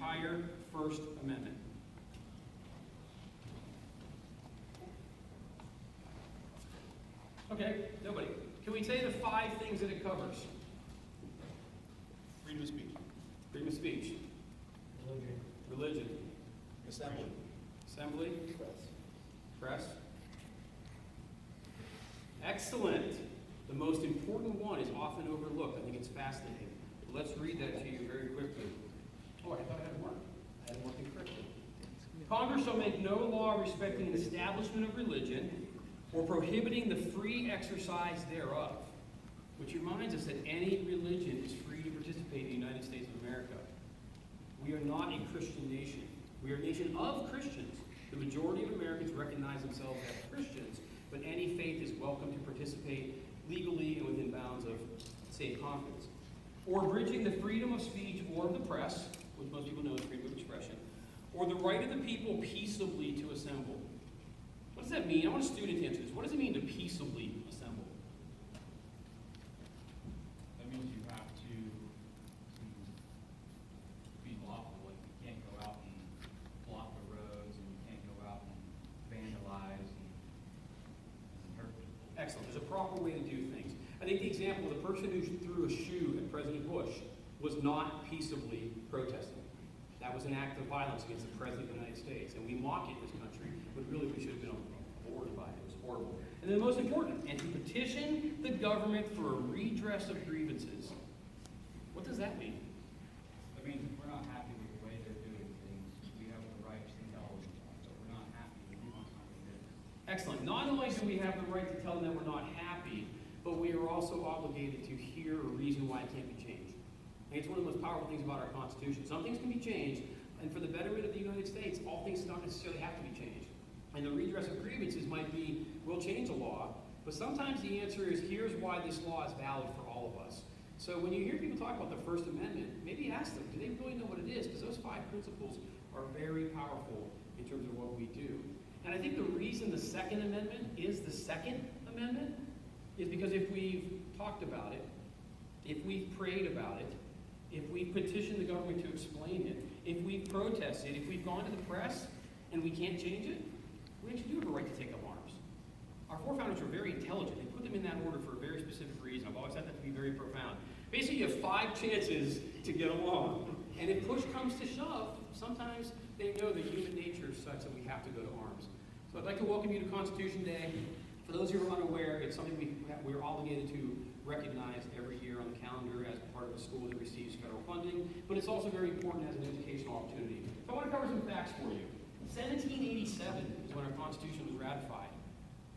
entire First Amendment? Okay, nobody. Can we say the 5 things that it covers? Freedom of speech. Freedom of speech. Religion. Assembly. Assembly. Press. Excellent. The most important one is often overlooked. I think it's fascinating. Let's read that to you very quickly. Oh, I thought I had one. I had one thing correctly. Congress shall make no law respecting an establishment of religion or prohibiting the free exercise thereof. Which reminds us that any religion is free to participate in the United States of America. We are not a Christian nation. We are a nation of Christians. The majority of Americans recognize themselves as Christians, but any faith is welcome to participate legally and within bounds of safe confidence. Or abridging the freedom of speech or of the press, which most people know is freedom of expression, or the right of the people peaceably to assemble. What does that mean? I want a student to answer this. What does it mean to peaceably assemble? That means you have to be lawful. Like you can't go out and block the roads, and you can't go out and vandalize and hurt people. Excellent. There's a proper way to do things. I think the example of the person who threw a shoe at President Bush was not peaceably protesting. That was an act of violence against the President of the United States. And we mock it in this country, but really we should have been bored by it. It was horrible. And then the most important, and to petition the government for a redress of grievances. What does that mean? That means if we're not happy with the way they're doing things, we have the right to tell them. So if we're not happy, we want something different. Excellent. Not only do we have the right to tell them that we're not happy, but we are also obligated to hear a reason why it can't be changed. And it's one of the most powerful things about our Constitution. Some things can be changed, and for the betterment of the United States, all things don't necessarily have to be changed. And the redress of grievances might be, we'll change a law, but sometimes the answer is, here's why this law is valid for all of us. So when you hear people talk about the First Amendment, maybe ask them, do they really know what it is? Because those 5 principles are very powerful in terms of what we do. And I think the reason the Second Amendment is the Second Amendment is because if we've talked about it, if we've prayed about it, if we've petitioned the government to explain it, if we've protested, if we've gone to the press and we can't change it, we actually do have a right to take up arms. Our forefathers were very intelligent. They put them in that order for a very specific reason. I've always had that to be very profound. Basically, you have 5 chances to get along. And if push comes to shove, sometimes they know that human nature is such that we have to go to arms. So I'd like to welcome you to Constitution Day. For those who are unaware, it's something we're obligated to recognize every year on the calendar as part of a school that receives federal funding, but it's also very important as an educational opportunity. So I want to cover some facts for you. 1787 is when our Constitution was ratified.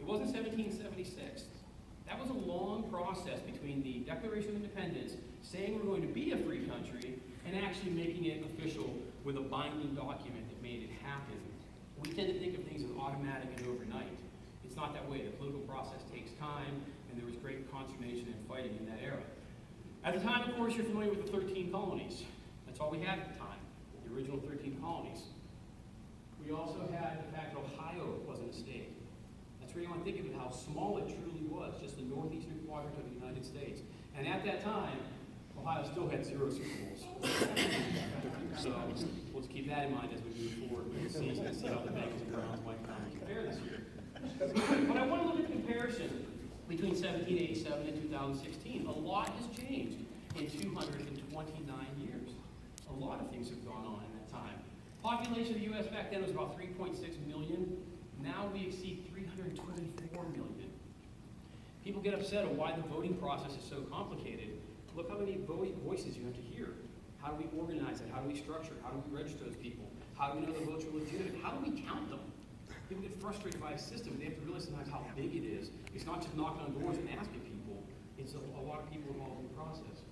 It wasn't 1776. That was a long process between the Declaration of Independence, saying we're going to be a free country, and actually making it official with a binding document that made it happen. We tend to think of things as automatic and overnight. It's not that way. The political process takes time, and there was great consternation and fighting in that era. At the time, of course, you're familiar with the 13 colonies. That's all we had at the time, the original 13 colonies. We also had the fact that Ohio wasn't a state. That's where you want to think of it, how small it truly was, just the northeastern quadrant of the United States. And at that time, Ohio still had 0 Super Bowls. So let's keep that in mind as we move forward with the season and see how the Bengals and Browns might compare this year. But I want to look at the comparison between 1787 and 2016. A lot has changed in 229 years. A lot of things have gone on in that time. Population of the U.S. back then was about 3.6 million. Now we exceed 324 million. People get upset at why the voting process is so complicated. Look how many voices you have to hear. How do we organize it? How do we structure it? How do we register those people? How do we know the votes are legitimate? How do we count them? People get frustrated by a system. They have to realize sometimes how big it is. It's not just knocking on doors and asking people. It's a lot of people involved in the process.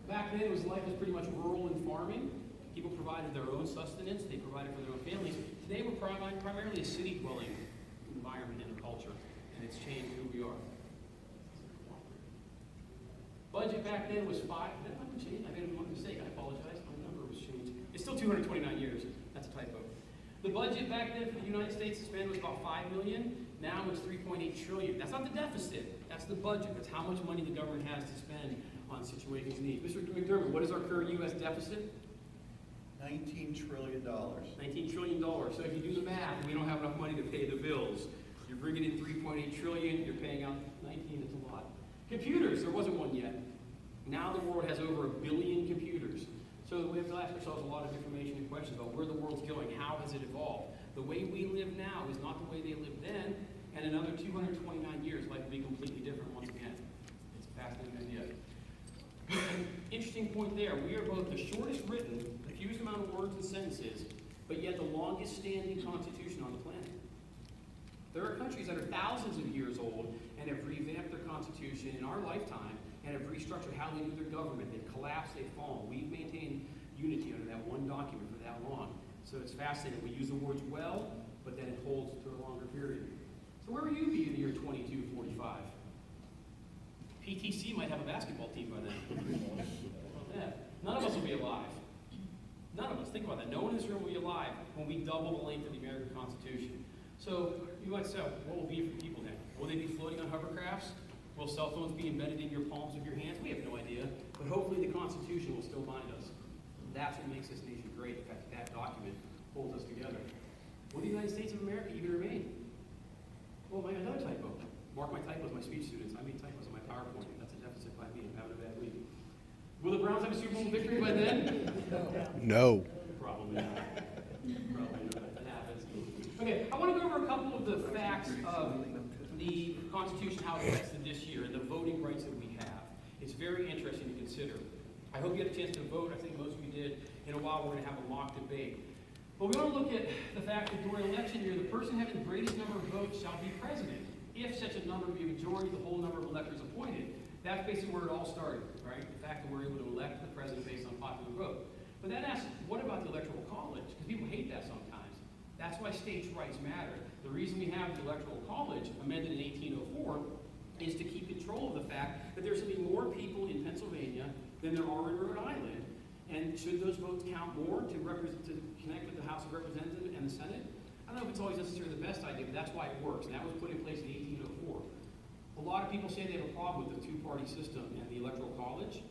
Back then, life was pretty much rural and farming. People provided their own sustenance. They provided for their own families. Today, we're primarily a city-dwelling environment and culture, and it's changed who we are. Budget back then was 5. That might have changed. I made a mistake. I apologize. My number was changed. It's still 229 years. That's a typo. The budget back then for the United States to spend was about $5 million. Now it's $3.8 trillion. That's not the deficit. That's the budget. That's how much money the government has to spend on situations of need. Mr. McDermott, what is our current U.S. deficit? $19 trillion. $19 trillion. So if you do the math, we don't have enough money to pay the bills. You're bringing in 3.8 trillion, you're paying out 19, it's a lot. Computers, there wasn't one yet. Now the world has over 1 billion computers. So we have to ask ourselves a lot of information and questions about where the world's going, how has it evolved? The way we live now is not the way they lived then, and in another 229 years, life will be completely different once again. It's a fascinating idea. Interesting point there. We are both the shortest written, the fewest amount of words and sentences, but yet the longest standing constitution on the planet. There are countries that are thousands of years old and have revamped their constitution in our lifetime and have restructured how they do their government. They've collapsed, they've fallen. We've maintained unity under that one document for that long. So it's fascinating. We use the words well, but then it holds to a longer period. So where will you be in the year 2245? PTC might have a basketball team by then. Yeah. None of us will be alive. None of us. Think about that. No one in this room will be alive when we double the length of the American Constitution. So you might say, what will be for people then? Will they be floating on hovercrafts? Will cell phones be embedded in your palms of your hands? We have no idea. But hopefully the Constitution will still bind us. That's what makes this nation great. The fact that document holds us together. Will the United States of America even remain? Well, another typo. Mark my typos, my speech students. I made typos on my PowerPoint. That's a deficit by me. I'm having a bad week. Will the Browns have a Super Bowl victory by then? No. Probably not. Probably not. That happens. Okay, I want to go over a couple of the facts of the Constitution, how it affects this year, and the voting rights that we have. It's very interesting to consider. I hope you had a chance to vote. I think most of you did. In a while, we're going to have a mock debate. But we want to look at the fact that during election year, the person having the greatest number of votes shall be president. If such a number be a majority, the whole number of electors appointed. That's basically where it all started, right? The fact that we're able to elect the president based on popular vote. But that asks, what about the Electoral College? Because people hate that sometimes. That's why states' rights matter. The reason we have the Electoral College, amended in 1804, is to keep control of the fact that there's going to be more people in Pennsylvania than there are in Rhode Island. And should those votes count more to connect with the House of Representatives and the Senate? I don't know if it's always necessarily the best idea, but that's why it works. And that was put in place in 1804. A lot of people say they have a problem with the two-party system and the Electoral College,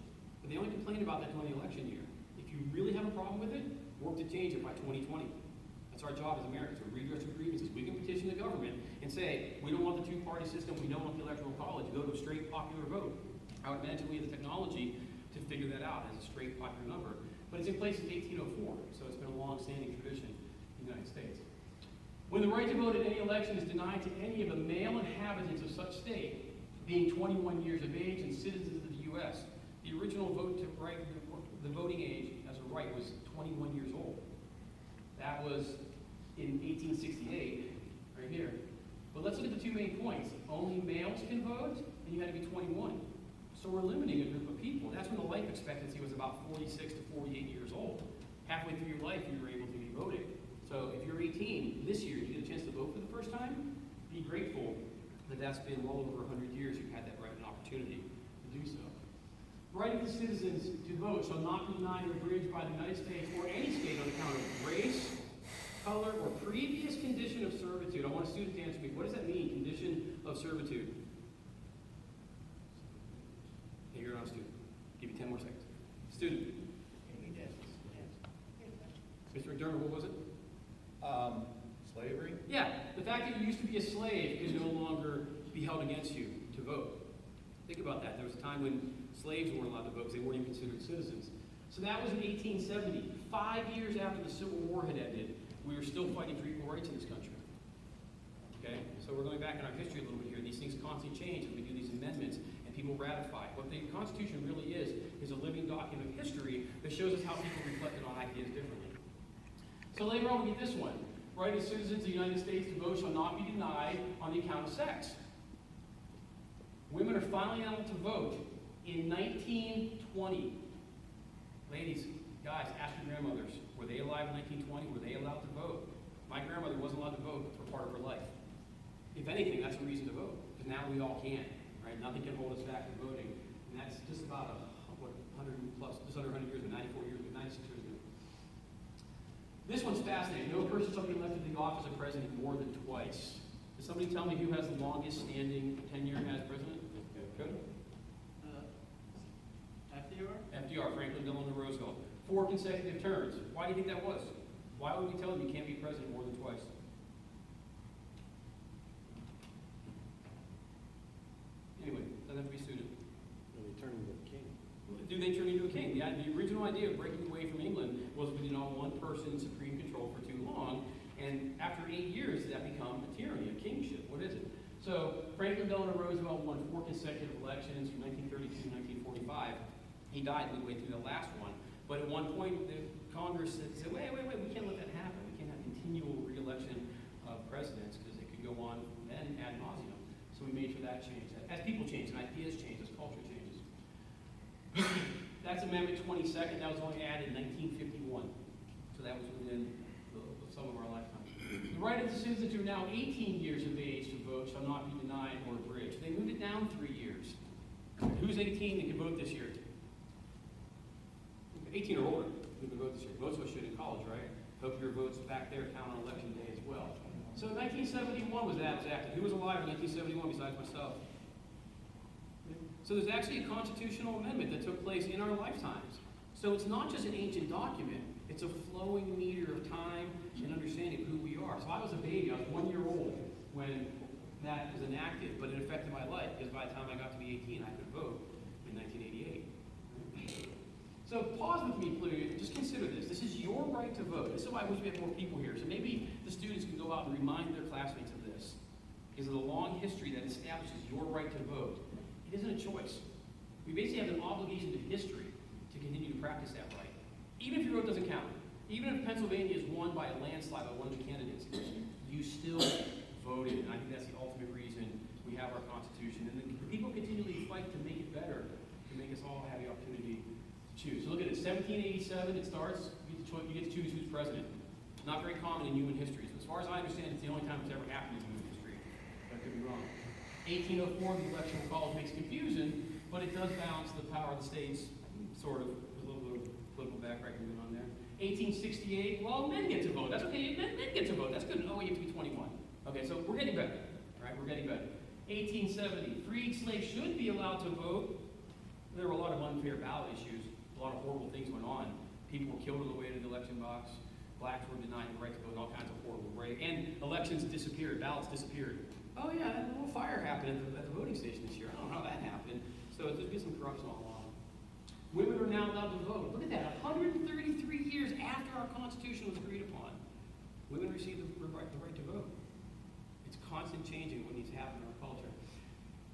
but they only complain about that during the election year. If you really have a problem with it, work to change it by 2020. That's our job as Americans, to redress our grievances. We can petition the government and say, we don't want the two-party system, we don't want the Electoral College, go to a straight popular vote. I would imagine we have the technology to figure that out as a straight popular number. But it's in place since 1804, so it's been a long-standing tradition in the United States. When the right to vote at any election is denied to any of the male inhabitants of such state, being 21 years of age and citizens of the U.S., the original vote to right, the voting age as a right was 21 years old. That was in 1868, right here. But let's look at the two main points. Only males can vote, and you had to be 21. So we're limiting a group of people. That's when the life expectancy was about 46 to 48 years old. Halfway through your life, you were able to be voting. So if you're 18 this year, you get a chance to vote for the first time, be grateful that that's been well over 100 years you've had that right and opportunity to do so. Right of the citizens to vote shall not be denied or abridged by the United States or any state on account of race, color, or previous condition of servitude. I want a student to answer me. What does that mean, condition of servitude? Okay, you're not a student. Give you 10 more seconds. Student. Mr. McDermott, what was it? Slavery? Yeah, the fact that you used to be a slave could no longer be held against you to vote. Think about that. There was a time when slaves weren't allowed to vote because they weren't even considered citizens. So that was in 1870. 5 years after the Civil War had ended, we were still fighting for equal rights in this country. Okay? So we're going back in our history a little bit here. These things constantly change as we do these amendments and people ratify. What the Constitution really is a living document of history that shows us how people reflected on ideas differently. So later on we get this one. Right of citizens of the United States to vote shall not be denied on the account of sex. Women are finally able to vote in 1920. Ladies, guys, ask your grandmothers. Were they alive in 1920? Were they allowed to vote? My grandmother wasn't allowed to vote for part of her life. If anything, that's a reason to vote, because now we all can. Right? Nothing can hold us back from voting. And that's just about 100 plus, just under 100 years ago, 94 years ago, 96 years ago. This one's fascinating. No person shall be elected to the office of president more than twice. Does somebody tell me who has the longest standing tenure as president? Good. FDR? FDR, Franklin Delano Roosevelt. 4 4 consecutive terms. Why do you think that was? Why would we tell them you can't be president more than twice? Anyway, doesn't have to be suited. They turn into a king. Do they turn into a king? The original idea of breaking away from England was we didn't want one person supreme control for too long, and after 8 years, that become a tyranny, a kingship. What is it? So Franklin Delano Roosevelt won 4 consecutive elections from 1932 to 1945. He died midway through the last one, but at one point, the Congress said, wait, we can't let that happen. We can't have continual re-election of presidents because it could go on then ad nauseum. So we made sure that changed. As people change, and ideas change, as culture changes. That's Amendment 22nd. That was only added in 1951. So that was within some of our lifetime. The right of the citizens who are now 18 years of age to vote shall not be denied or abridged. They moved it down 3 years. Who's 18 that can vote this year? 18 or older who can vote this year. Most of us should in college, right? Hope your votes back there count on election day as well. So 1971 was enacted. Who was alive in 1971 besides myself? So there's actually a constitutional amendment that took place in our lifetimes. So it's not just an ancient document, it's a flowing meter of time and understanding of who we are. So I was a baby, I was 1 year old when that was enacted, but it affected my life because by the time I got to be 18, I could vote in 1988. So pause with me, please. Just consider this. This is your right to vote. This is why I wish we had more people here. So maybe the students can go out and remind their classmates of this. Because of the long history that establishes your right to vote. It isn't a choice. We basically have an obligation to history to continue to practice that right. Even if your vote doesn't count. Even if Pennsylvania is won by a landslide by one of the candidates, you still voted. And I think that's the ultimate reason we have our Constitution. And the people continually fight to make it better, to make us all have the opportunity to choose. So look at it. 1787, it starts. You get to choose who's president. Not very common in human history. So as far as I understand, it's the only time it's ever happened in human history. That could be wrong. 1804, the electoral college makes confusion, but it does balance the power of the states, sort of. There's a little bit of political backbreaking going on there. 1868, well, men get to vote. That's okay. Men get to vote. That's good. Oh, you have to be 21. Okay, so we're getting better. Right? We're getting better. 1870, freed slaves should be allowed to vote. There were a lot of unfair ballot issues. A lot of horrible things went on. People were killed on the way to the election box. Blacks were denied the right to vote in all kinds of horrible ways. And elections disappeared. Ballots disappeared. Oh yeah, a little fire happened at the voting station this year. I don't know how that happened. So there's been some corruption all along. Women are now allowed to vote. Look at that, 133 years after our Constitution was agreed upon. Women received the right to vote. It's constant changing what needs to happen in our culture.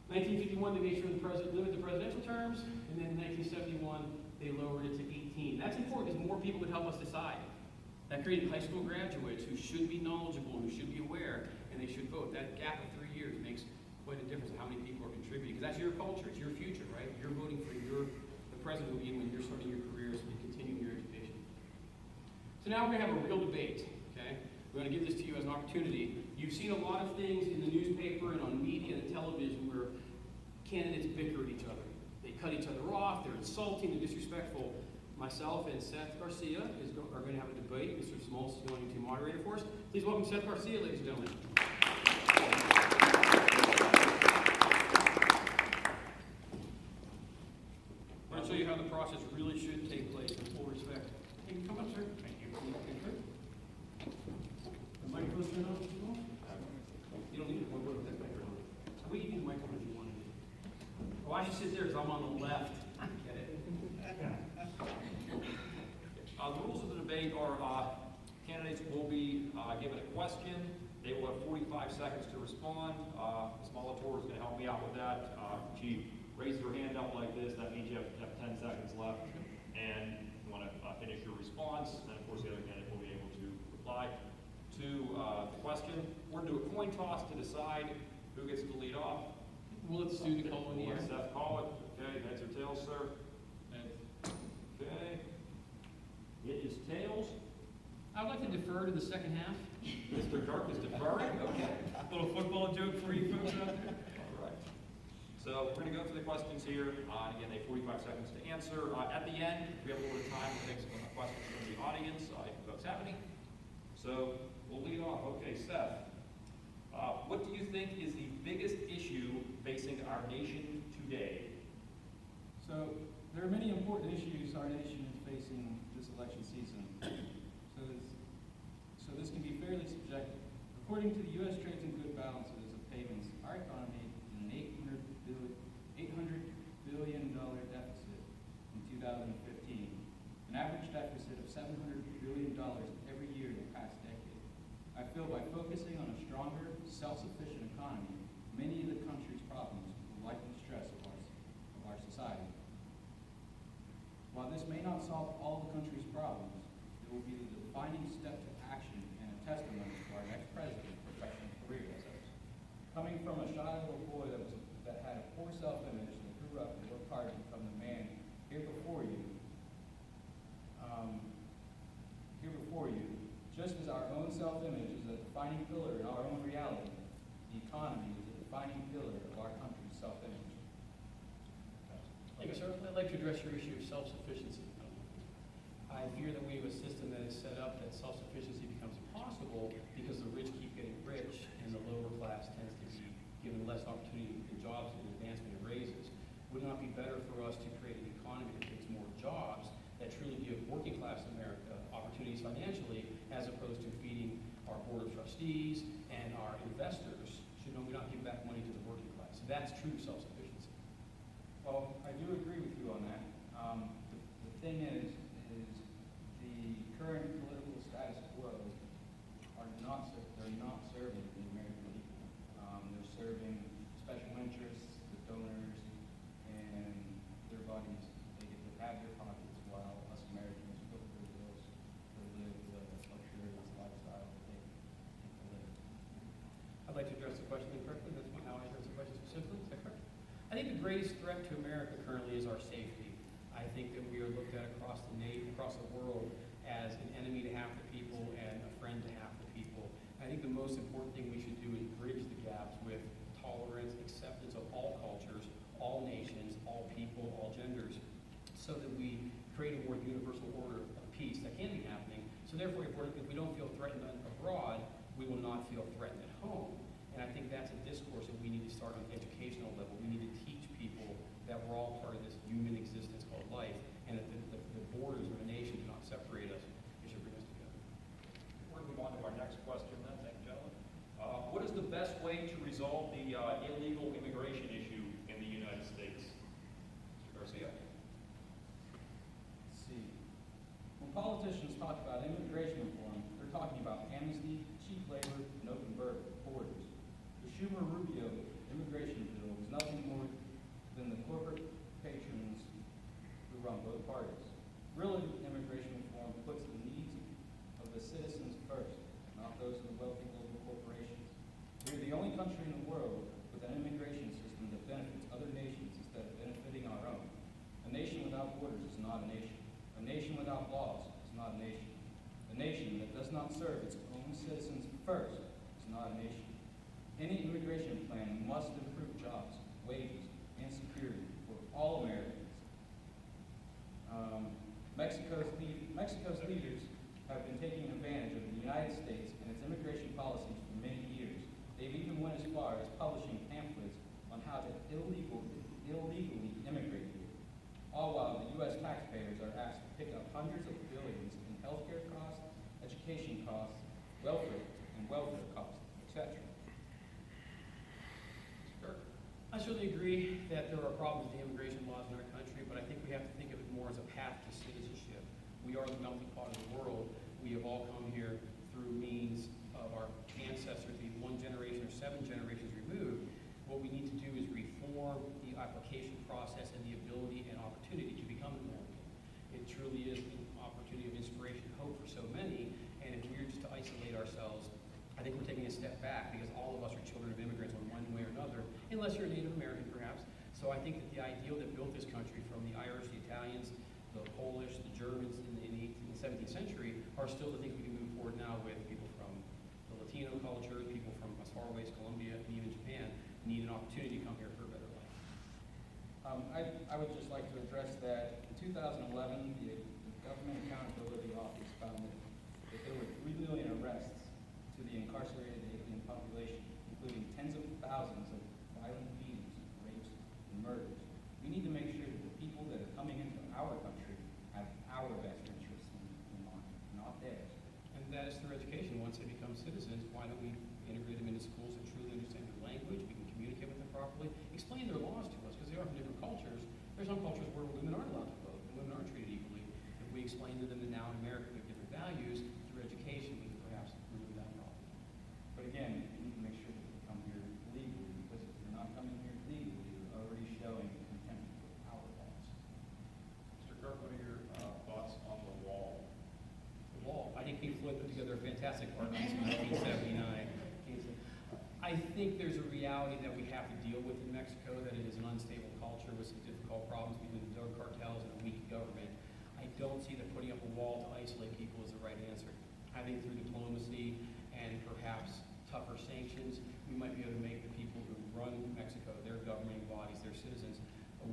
1951, they made sure the president limited the presidential terms, and then in 1971, they lowered it to 18. That's important because more people could help us decide. That created high school graduates who should be knowledgeable, who should be aware, and they should vote. That gap of 3 years makes quite a difference in how many people are contributing, because that's your culture, it's your future, right? You're voting for the president will be in when you're starting your careers and continuing your education. So now we're going to have a real debate, okay? We're going to give this to you as an opportunity. You've seen a lot of things in the newspaper and on media and television where candidates bicker at each other. They cut each other off, they're insulting, they're disrespectful. Myself and Seth Garcia are going to have a debate. Mr. Smoltz is going to moderate it for us. Please welcome Seth Garcia, ladies and gentlemen. I'm going to show you how the process really should take place in full respect. Can you come up, sir? Thank you. The microphone's turned on? You don't need it. We can use the microphone if you want it. Oh, I should sit there because I'm on the left. Get it? The rules of the debate are candidates will be given a question. They will have 45 seconds to respond. Ms. Molitor is going to help me out with that. She raised her hand up like this. That means you have 10 seconds left. And you want to finish your response. And of course, the other candidate will be able to reply to the question. We're going to do a coin toss to decide who gets to lead off. We'll let the student call in the air. Seth, call it. Okay, heads or tails, sir? Okay. It is tails. I would like to defer to the second half. Mr. Dark is deferring. Okay. Little football joke for you folks out there. All right. So we're going to go through the questions here. Again, they have 45 seconds to answer. At the end, we have a little bit of time to take some questions from the audience if folks have any. So we'll lead off. Okay, Seth. What do you think is the biggest issue facing our nation today? So there are many important issues our nation is facing this election According to the U.S. trades and good balances of payments, our economy is an $800 billion deficit in 2015, an average deficit of $700 billion every year in the past decade. I feel by focusing on a stronger, self-sufficient economy, many of the country's problems will lighten the stress of our society. While this may not solve all the country's problems, it will be the defining step to action and a testimony to our next president's professional career. Coming from a shy little boy that had a poor self-image and grew up and worked hard to become the man here before you, just as our own self-image is a defining pillar in our own reality, the economy is a defining pillar of our country's self-image. Thank you, sir. I'd like to address your issue of self-sufficiency. I fear that we have a system that is set up that self-sufficiency becomes impossible because the rich keep getting rich and the lower class tends to be given less opportunity in jobs and advancement and raises. Would it not be better for us to create an economy that creates more jobs that truly give working class America opportunities financially, as opposed to feeding our board of trustees and our investors? Should we not give back money to the working class? That's true self-sufficiency. Well, I do agree with you on that. The thing is the current political status quo they're not serving the American people. They're serving special interests, the donors, and their buddies. They get to have their pockets while us Americans put their bills to live the luxurious lifestyle that they get to live. I'd like to address the question incorrectly. That's how I address the question specifically. Is that correct? I think the greatest threat to America currently is our safety. I think that we are looked at across the world as an enemy to half the people and a friend to half the people. I think the most important thing we should do is bridge the gaps with tolerance, acceptance of all cultures, all nations, all people, all genders, so that we create a more universal order of peace that can be happening. So therefore, if we don't feel threatened abroad, we will not feel threatened at home. And I think that's a discourse that we need to start on the educational level. We need to teach people that we're all part of this human existence called life, and that the borders of a nation do not separate us. They should bring us together. We're going to move on to our next question then. Thank you, gentlemen. What is the best way to resolve the illegal immigration issue in the United States? Mr. Garcia. Let's see. When politicians talk about immigration reform, they're talking about amnesty, cheap labor, and open borders. The Schumer-Rubio immigration bill is nothing more than the corporate patrons who run both parties. Real immigration reform puts the needs of the citizens first, not those of the wealthy global corporations. We are the only country in the world with an immigration system that benefits other nations instead of benefiting our own. A nation without borders is not a nation. A nation without laws is not a nation. A nation that does not serve its own citizens first is not a nation. Any immigration plan must improve jobs, wages, and security for all Americans. Mexico's leaders have been taking advantage of the United States and its immigration policies for many years. They've even went as far as publishing pamphlets on how to illegally immigrate here, all while the U.S. taxpayers are asked to pick up hundreds of billions in healthcare costs, education costs, welfare costs, etc. I certainly agree that there are problems with the immigration laws in our country, but I think we have to think of it more as a path to citizenship. We are the melting pot of the world. We have all come here through means of our ancestors, be 1 generation or 7 generations removed. What we need to do is reform the application process and the ability and opportunity to become an American. It truly is an opportunity of inspiration and hope for so many, and if we're just to isolate ourselves, I think we're taking a step back, because all of us are children of immigrants in one way or another, unless you're a Native American perhaps. So I think that the ideal that built this country, from the Irish, the Italians, the Polish, the Germans in the 17th century, are still the things we can move forward now with. People from the Latino culture, people from as far away as Colombia, and even Japan, need an opportunity to come here for a better life. I would just like to address that in 2011, the Government Accountability Office found that there were 3 million arrests to the incarcerated alien population, including tens of thousands of violent beatings, rapes, and murders. We need to make sure that the people that are coming into our country have our best interests in mind, not theirs. And that is through education. Once they become citizens, why don't we integrate them into schools that truly understand their language, we can communicate with them properly, explain their laws to us, because they are from different cultures. There's some cultures where women aren't allowed to vote, and women aren't treated equally. If we explain to them that now in America we have different values, through education, we can perhaps remove that problem. But again, you need to make sure that you come here legally, because if you're not coming here legally, you're already showing contempt for our laws. Mr. Kirk, what are your thoughts on the wall? The wall. I think Pink Floyd put together a fantastic ordinance in 1979. I think there's a reality that we have to deal with in Mexico, that it is an unstable culture with some difficult problems between the drug cartels and a weak government. I don't see that putting up a wall to isolate people is the right answer. I think through diplomacy and perhaps tougher sanctions, we might be able to make the people who run Mexico, their governing bodies, their citizens,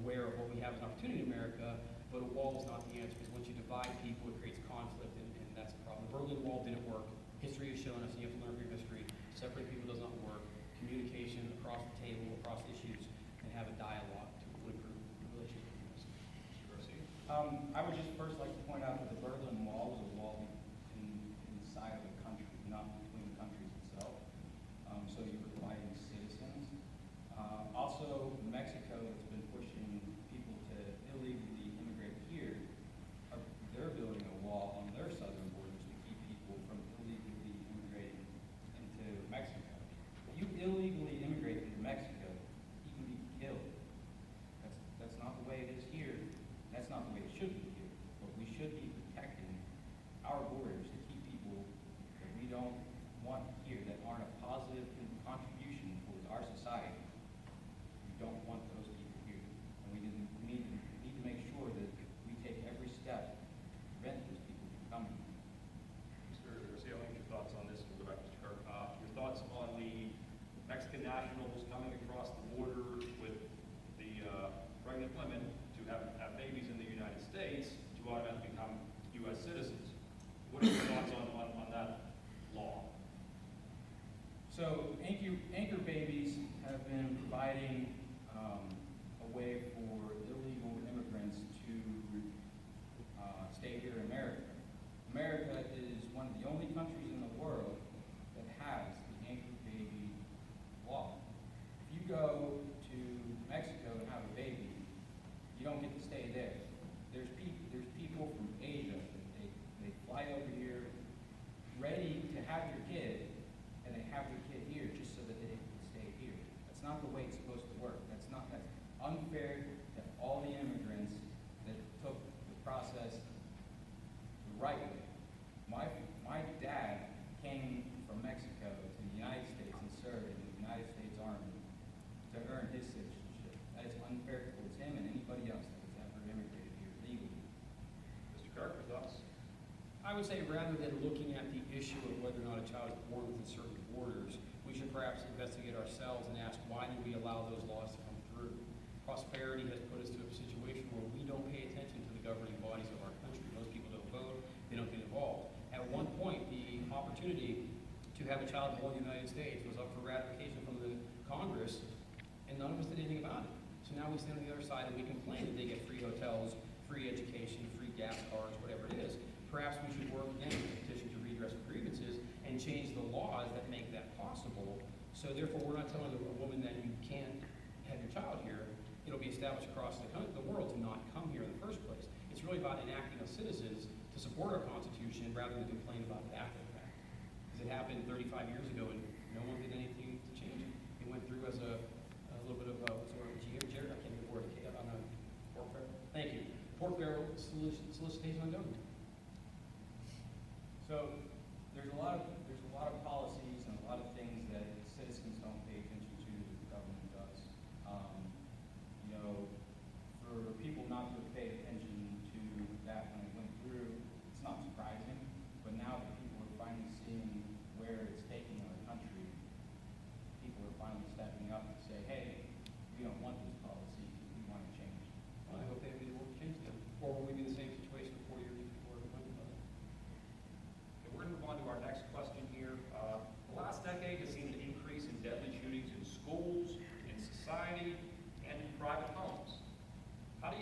aware of what we have as an opportunity in America, but a wall is not the answer, because once you divide people, it creates conflict, and that's the problem. The Berlin Wall didn't work. History has shown us, and you have to learn from your history. Separate people does not work. Communication across the table, across issues, and have a dialogue to improve the relationship. Mr. Garcia? I would just first like to point out that the Berlin Wall was a wall inside of the country, not between the countries itself. So you're providing citizens. Also, Mexico has been pushing people to illegally immigrate here. They're building a wall on their southern borders to keep people from illegally immigrating into Mexico. If you illegally immigrate into Mexico, you can be killed. That's not the way it is here. That's not the way it should be here. But we should be protecting our borders to keep people that we don't want here, that aren't a positive contribution towards our society. We don't want those people here. And we need to make sure that we take every step to prevent those people from coming. Mr. Garcia, I'll get your thoughts on this, and we'll go back to Mr. Kirk. Your thoughts on the Mexican nationals coming across the border with the pregnant women to have babies in the United States to automatically become U.S. citizens. What are your thoughts on that law? So anchor babies have been providing a way for illegal immigrants to stay here in America. America is one of the only countries in the world that has the anchor baby law. If you go to Mexico and have a baby, you don't get to stay there. There's people from Asia, they fly over here ready to have your kid, and they have their kid here just so that they can stay here. That's not the way it's supposed to work. That's unfair to all the immigrants that took the process the right way. My dad came from Mexico to the United States and served in the United States Army to earn his citizenship. That is unfair towards him and anybody else that has ever immigrated here legally. Mr. Kirk, your thoughts? I would say rather than looking at the issue of whether or not a child is born within certain borders, we should perhaps investigate ourselves and ask, why did we allow those laws to come through? Prosperity has put us to a situation where we don't pay attention to the governing bodies of our country. Most people don't vote, they don't get involved. At one point, the opportunity to have a child born in the United States was up for ratification from the Congress, and none of us did anything about it. So now we stand on the other side and we complain that they get free hotels, free education, free gas cards, whatever it is. Perhaps we should work again with a petition to redress grievances and change the laws that make that possible. So therefore, we're not telling a woman that you can't have your child here. It'll be established across the world to not come here in the first place. It's really about enacting as citizens to support our Constitution rather than complain about it after the fact. Because it happened 35 years ago and no one did anything to change it. It went through as a little bit of a, what's the word, I can't remember the word, on a pork barrel. Thank you. Pork barrel solicitation on government. So there's a lot of policies and a lot of things that citizens don't pay attention to that the government does. For people not to have paid attention to that when it went through, it's not surprising. But now that people are finally seeing where it's taking our country, people are finally stepping up and say, hey, we don't want this policy, we want to change. Well, I hope they be able to change them. Or will we be in the same situation 4 years before we went to vote? Okay, we're going to move on to our next question here. The last decade has seen an increase in deadly shootings in schools, in society, and in private homes. How do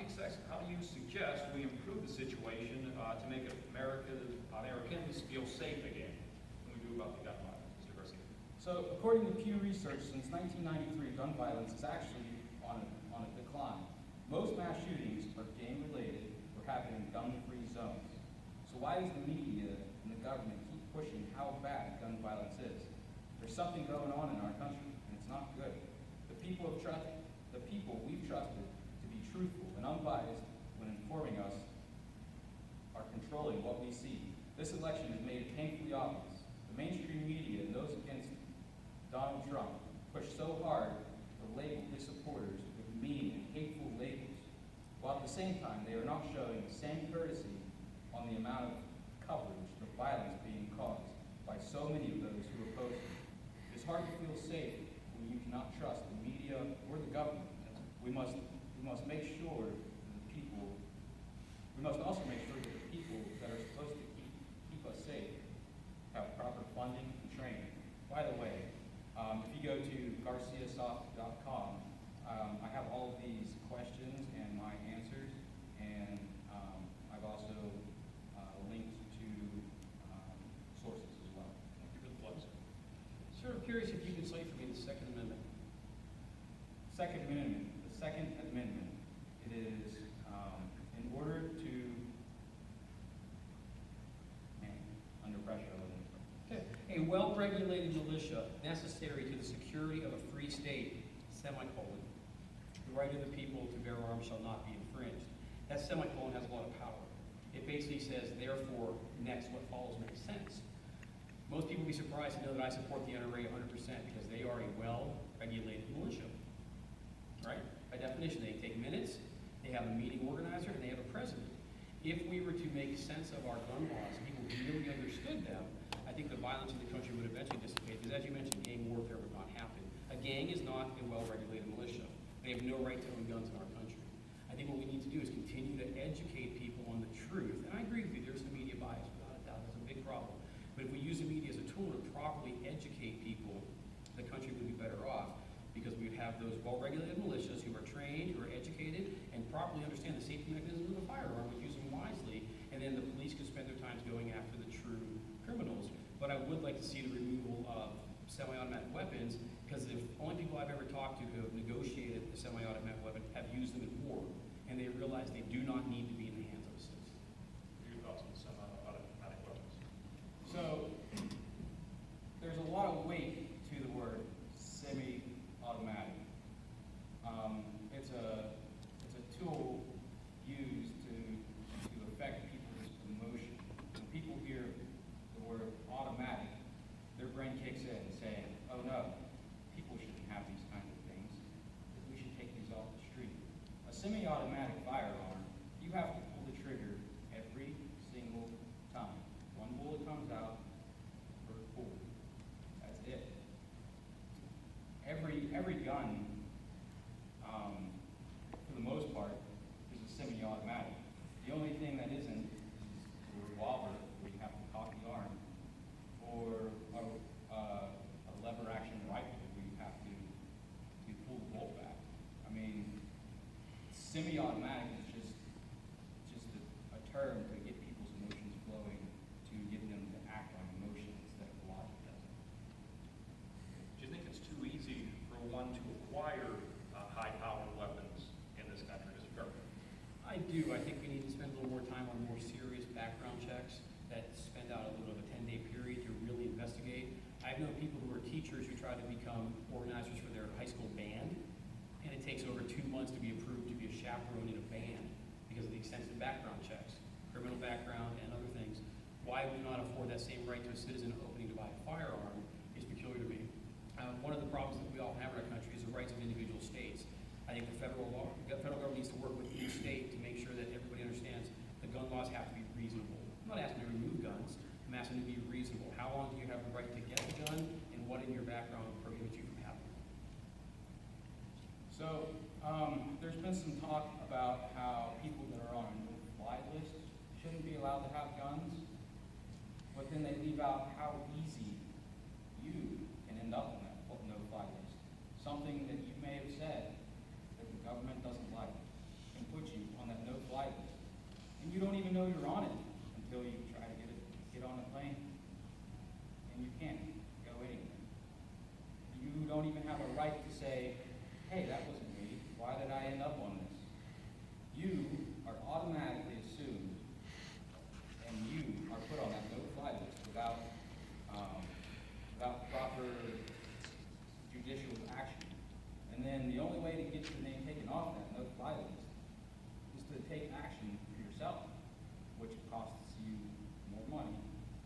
you suggest we improve the situation to make Americans feel safe again? What can we do about the gun violence, Mr. Garcia? So, according to Pew Research, since 1993, gun violence is actually on a decline. Most mass shootings are gang-related or happen in gun-free zones. So why does the media and the government keep pushing how bad gun violence is? There's something going on in our country, and it's not good. The people we've trusted to be truthful and unbiased when informing us are controlling what we see. This election has made it painfully obvious. The mainstream media and those against Donald Trump push so hard to label his supporters with mean and hateful labels, while at the same time they are not showing the same courtesy on the amount of coverage of violence being caused by so many of those who oppose him. It's hard to feel safe when you cannot trust the media or the government. We must make sure we must also make sure that the people that are supposed to keep us safe have proper funding and training. By the way, if you go to garciasoft.com, I have all of these questions and my answers, and I've also linked to sources as well. Good plugs. Sir, I'm curious if you could cite for me the Second Amendment. Second Amendment. The Second Amendment. It is in order to under pressure. Okay. A well-regulated militia necessary to the security of a free state, semicolon. The right of the people to bear arms shall not be infringed. That semicolon has a lot of power. It basically says, therefore, next, what follows makes sense. Most people will be surprised to know that I support the NRA 100% because they are a well-regulated militia. Right? By definition, they take minutes, they have a meeting organizer, and they have a president. If we were to make sense of our gun laws and people really understood them, I think the violence in the country would eventually dissipate, because as you mentioned, gang warfare would not happen. A gang is not a well-regulated militia. They have no right to own guns in our country. I think what we need to do is continue to educate people on the truth. And I agree with you, there's some media bias, without a doubt, that's a big problem. But if we use the media as a tool to properly educate people, the country would be better off, because we would have those well-regulated militias who are trained, who are educated, and properly understand the safety mechanisms of a firearm, would use them wisely, and then the police could spend their time going after the true criminals. But I would like to see the removal of semi-automatic weapons, because the only people I've ever talked to who have negotiated a semi-automatic weapon have used them in war, and they realize they do not need to be in the hands of a citizen. Your thoughts on semi-automatic weapons? So, there's a lot of weight to the word semi-automatic. It's a tool used to affect people's emotion. When people hear the word automatic, their brain kicks in saying, oh no, people shouldn't have these kinds of things. We should take these off the street. A semi-automatic firearm, you have to pull the trigger every single time. One bullet comes out, for pull. That's it. Every gun, for the most part, is a semi-automatic. The only thing that isn't is a revolver where you have to cock the arm, or a lever-action rifle where you have to pull the bolt back. I mean, semi-automatic is just a term to get people's emotions flowing, to get them to act on emotion instead of logic doesn't. Do you think it's too easy for one to acquire high-powered weapons in this country, Mr. Kirk? I do. I think we need to spend a little more time on more serious background checks that spend out a little of a 10-day period to really investigate. I've known people who are teachers who try to become organizers for their high school band, and it takes over 2 months to be approved to be a chaperone in a band because of the extensive background checks, criminal background and other things. Why we not afford that same right to a citizen opening to buy a firearm is peculiar to me. One of the problems that we all have in our country is the rights of individual states. I think the federal government needs to work with each state to make sure that everybody understands the gun laws have to be reasonable. I'm not asking to remove guns. I'm asking to be reasonable. How long do you have the right to get the gun, and what in your background prohibits you from having it? So, there's been some talk about how people that are on a no-fly list shouldn't be allowed to have guns, but then they leave out how easy you can end up on that no-fly list. Something that you may have said that the government doesn't like can put you on that no-fly list. And you don't even know you're on it until you try to get on the plane, and you can't go anywhere. get your name taken off that no-fly list is to take action for yourself, which costs you more money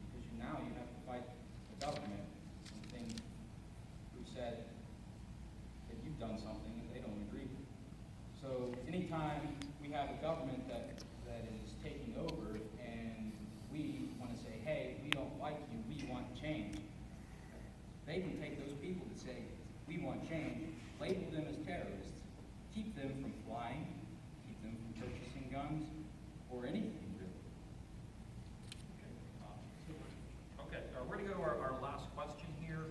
because now you have to fight the government, something who said that you've done something and they don't agree with. So anytime we have a government that is taking over and we want to say, hey, we don't like you, we want change, they can take those people that say, we want change, label them as terrorists, keep them from flying, keep them from purchasing guns, or anything really. Okay, we're going to go to our last question here.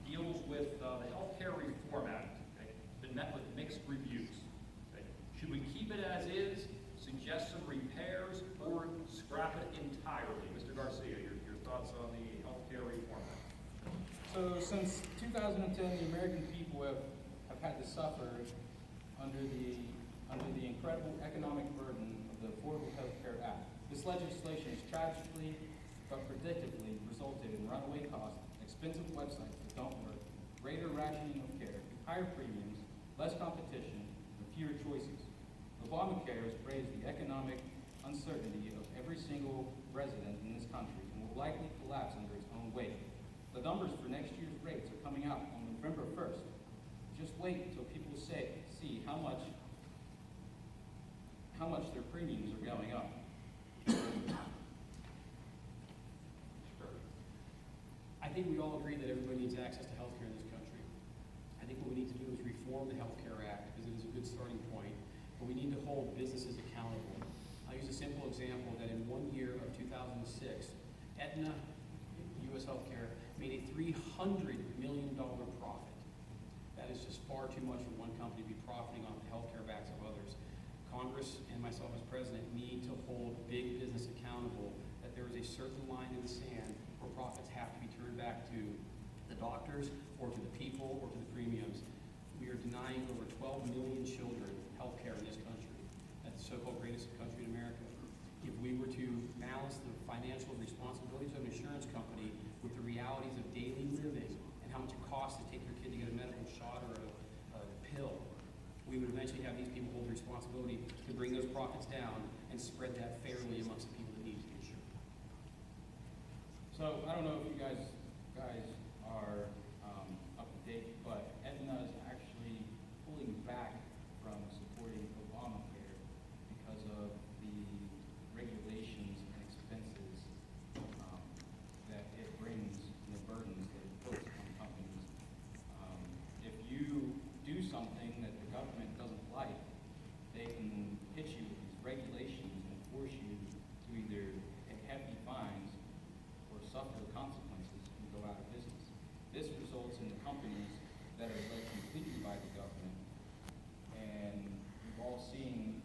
Deals with the Healthcare Reform Act. Okay? Been met with mixed reviews. Okay? Should we keep it as is, suggest some repairs, or scrap it entirely? Mr. Garcia, your thoughts on the Healthcare Reform Act? So since 2010, the American people have had to suffer under the incredible economic burden of the Affordable Health Care Act. This legislation has tragically but predictably resulted in runaway costs, expensive websites that don't work, greater rationing of care, higher premiums, less competition, and fewer choices. Obamacare has raised the economic uncertainty of every single resident in this country and will likely collapse under its own weight. The numbers for next year's rates are coming out on November 1st. Just wait until people see how much their premiums are going up. I think we all agree that everybody needs access to health care in this country. I think what we need to do is reform the Health Care Act because it is a good starting point, but we need to hold businesses accountable. I'll use a simple example that in 1 year of 2006, Aetna, U.S. Healthcare, made a $300 million profit. That is just far too much for one company to be profiting off the healthcare backs of others. Congress and myself as president need to hold big business accountable that there is a certain line in the sand where profits have to be turned back to the doctors or to the people or to the premiums. We are denying over 12 million children health care in this country. That's the so-called greatest country in America. If we were to balance the financial responsibilities of an insurance company with the realities of daily living and how much it costs to take your kid to get a medical shot or a pill, we would eventually have these people hold the responsibility to bring those profits down and spread that fairly amongst the people that need to be insured. So I don't know if you guys are up to date, but Aetna is actually pulling back from supporting Obamacare because of the regulations and expenses that it brings and the burdens that it puts on companies. If you do something that the government doesn't like, they can hit you with these regulations and force you to either pay hefty fines or suffer the consequences and go out of business. This results in the companies that are led completely by the government. And we've all seen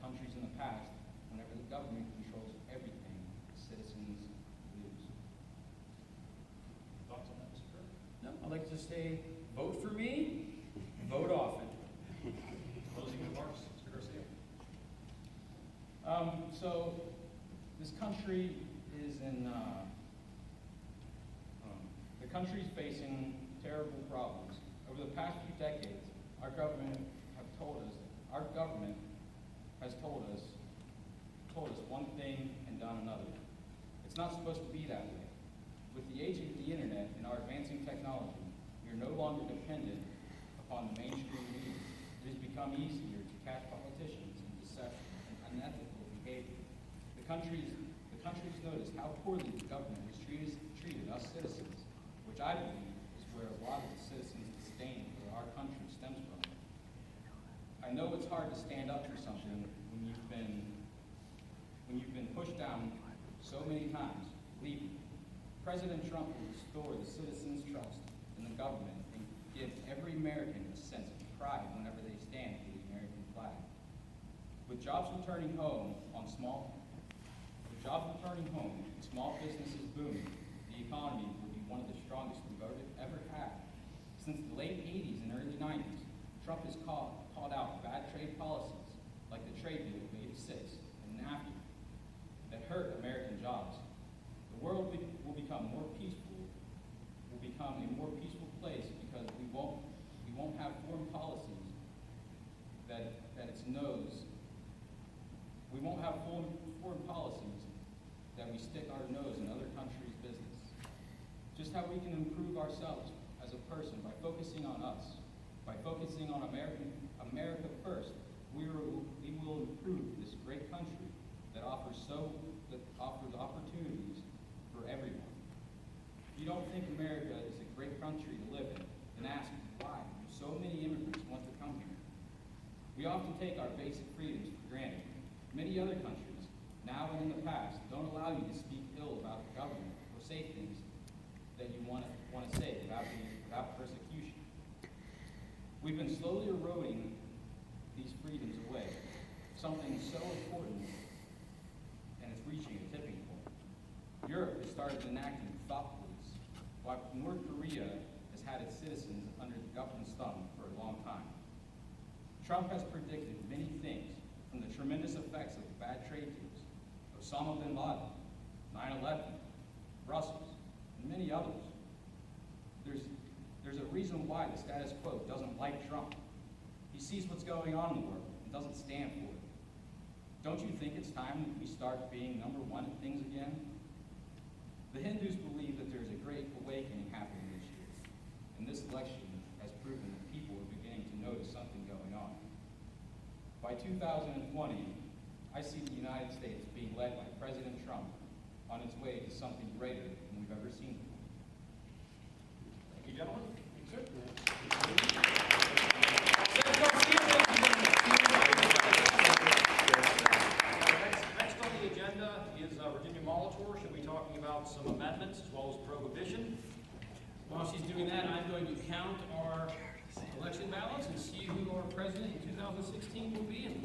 countries in the past, whenever the government controls everything, citizens lose. Thoughts on that, Mr. Kerr? No, I'd like to just say, vote for me, vote often. Closing remarks, Mr. Garcia. So this country is the country's facing terrible problems. Over the past few decades, our government has told us one thing and done another. It's not supposed to be that way. With the age of the internet and our advancing technology, we are no longer dependent upon the mainstream media. It has become easier to catch politicians in deception and unethical behavior. The country's noticed how poorly the government has treated us citizens, which I believe is where a lot of the citizens' disdain for our country stems from. I know it's hard to stand up for something when you've been pushed down so many times. Believe me, President Trump will restore the citizens' trust in the government and give every American a sense of pride whenever they stand for the American flag. With jobs returning home and small businesses booming, the economy will be one of the strongest we've ever had. Since the late 80s and early 90s, Trump has called out bad trade policies like the trade deal of '86 and NAFTA that hurt American jobs. The world will become a more peaceful place because we won't have foreign policies nose. We won't have foreign policies that we stick our nose in other countries' business. Just how we can improve ourselves as a person by focusing on us, by focusing on America first, we will improve this great country that offers opportunities for everyone. If you don't think America is a great country to live in, then ask why so many immigrants want to come here. We often take our basic freedoms for granted. Many other countries, now and in the past, don't allow you to speak ill about the government or say things that you want to say without persecution. We've been slowly eroding these freedoms away. Something so important, and it's reaching a tipping point. Europe has started enacting thought police, while North Korea has had its citizens under the government's thumb for a long time. Trump has predicted many things, from the tremendous effects of the bad trade deals, Osama bin Laden, 9/11, Brussels, and many others. There's a reason why the status quo doesn't like Trump. He sees what's going on in the world and doesn't stand for it. Don't you think it's time we start being number one at things again? The Hindus believe that there's a great awakening happening this year, and this election has proven that people are beginning to notice something going on. By 2020, I see the United States being led by President Trump on its way to something greater than we've ever seen before. Thank you, gentlemen. Next on the agenda is Virginia Molitor. She'll be talking about some amendments as well as prohibition. While she's doing that, I'm going to count our election ballots and see who our president in 2016 will be. And